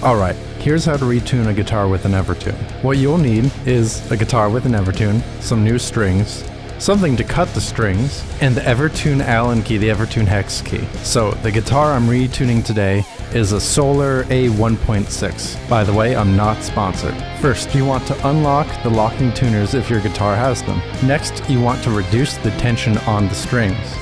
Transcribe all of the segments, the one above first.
Alright, here's how to retune a guitar with an Evertune. What you'll need is a guitar with an Evertune, some new strings, something to cut the strings, and the Evertune Allen key, the Evertune hex key. So the guitar I'm retuning today is a Solar A1.6. By the way, I'm not sponsored. First, you want to unlock the locking tuners if your guitar has them. Next, you want to reduce the tension on the strings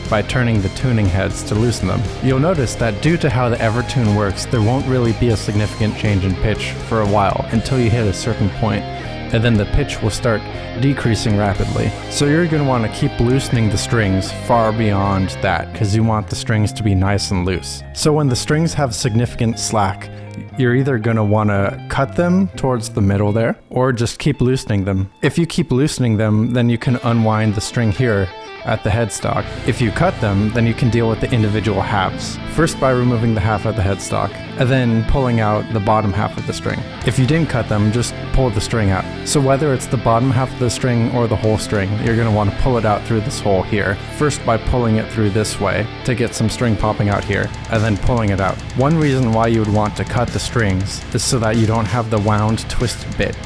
by turning the tuning heads to loosen them. You'll notice that due to how the Evertune works, there won't really be a significant change in pitch for a while until you hit a certain point, and then the pitch will start decreasing rapidly. So you're going to want to keep loosening the strings far beyond that, because you want the strings to be nice and loose. So when the strings have significant slack, you're either going to want to cut them towards the middle there, or just keep loosening them. If you keep loosening them, then you can unwind the string here at the headstock. If you cut them, then you can deal with the individual halves. First by removing the half of the headstock, and then pulling out the bottom half of the string. If you didn't cut them, just pull the string out. So whether it's the bottom half of the string or the whole string, you're going to want to pull it out through this hole here. First by pulling it through this way to get some string popping out here, and then pulling it out. One reason why you would want to cut the strings is so that you don't have the wound twisted bit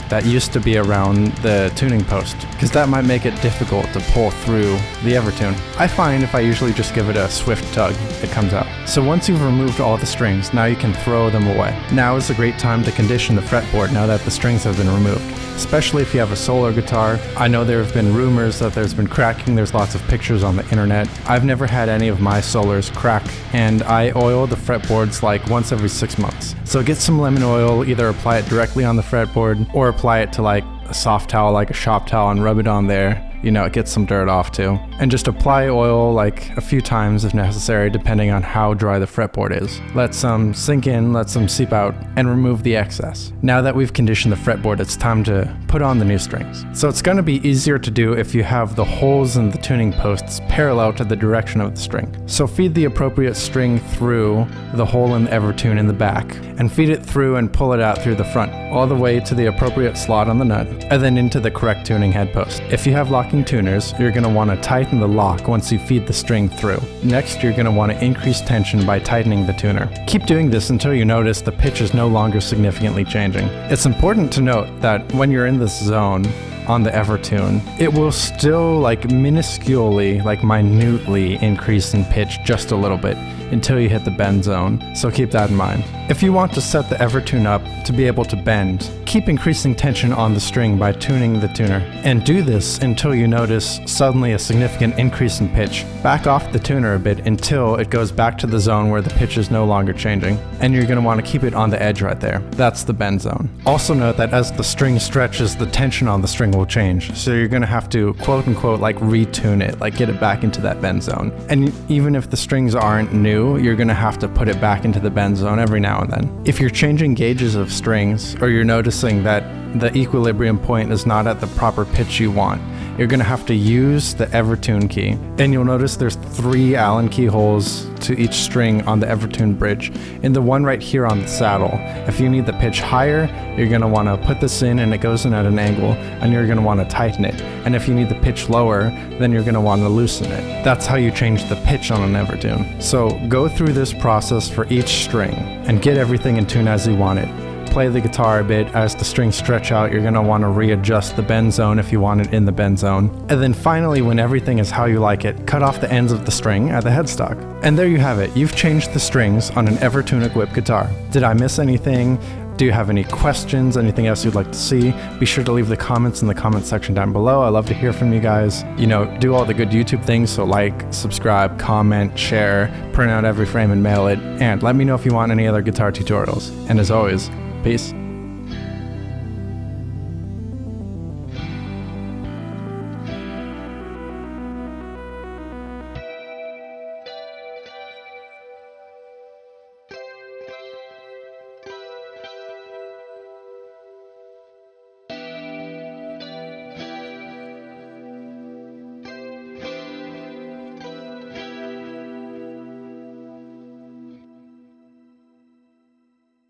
that used to be around the tuning post, because that might make it difficult to pull through the Evertune. I find if I usually just give it a swift tug, it comes out. So once you've removed all the strings, now you can throw them away. Now is a great time to condition the fretboard now that the strings have been removed, especially if you have a Solar guitar. I know there have been rumors that there's been cracking, there's lots of pictures on the internet. I've never had any of my Solars crack, and I oil the fretboards like once every 6 months. So get some lemon oil, either apply it directly on the fretboard, or apply it to like a soft towel, like a shop towel, and rub it on there. You know, it gets some dirt off too. And just apply oil like a few times if necessary, depending on how dry the fretboard is. Let some sink in, let some seep out, and remove the excess. Now that we've conditioned the fretboard, it's time to put on the new strings. So it's going to be easier to do if you have the holes in the tuning posts parallel to the direction of the string. So feed the appropriate string through the hole in the Evertune in the back, and feed it through and pull it out through the front, all the way to the appropriate slot on the nut, and then into the correct tuning head post. If you have locking tuners, you're going to want to tighten the lock once you feed the string through. Next, you're going to want to increase tension by tightening the tuner. Keep doing this until you notice the pitch is no longer significantly changing. It's important to note that when you're in this zone on the Evertune, it will still minusculely, minutely increase in pitch just a little bit until you hit the bend zone, so keep that in mind. If you want to set the Evertune up to be able to bend, keep increasing tension on the string by tuning the tuner, and do this until you notice suddenly a significant increase in pitch. Back off the tuner a bit until it goes back to the zone where the pitch is no longer changing, and you're going to want to keep it on the edge right there. That's the bend zone. Also note that as the string stretches, the tension on the string will change, so you're going to have to quote-unquote retune it, get it back into that bend zone. And even if the strings aren't new, you're going to have to put it back into the bend zone every now and then. If you're changing gauges of strings, or you're noticing that the equilibrium point is not at the proper pitch you want, you're going to have to use the Evertune key. And you'll notice there's 3 Allen key holes to each string on the Evertune bridge, and the one right here on the saddle. If you need the pitch higher, you're going to want to put this in, and it goes in at an angle, and you're going to want to tighten it. And if you need the pitch lower, then you're going to want to loosen it. That's how you change the pitch on an Evertune. So go through this process for each string and get everything in tune as you want it. Play the guitar a bit. As the strings stretch out, you're going to want to readjust the bend zone if you want it in the bend zone. And then finally, when everything is how you like it, cut off the ends of the string at the headstock. And there you have it. You've changed the strings on an Evertune equipped guitar. Did I miss anything? Do you have any questions? Anything else you'd like to see? Be sure to leave the comments in the comment section down below. I love to hear from you guys. Do all the good YouTube things, so subscribe, comment, share, print out every frame and mail it, and let me know if you want any other guitar tutorials. And as always, peace.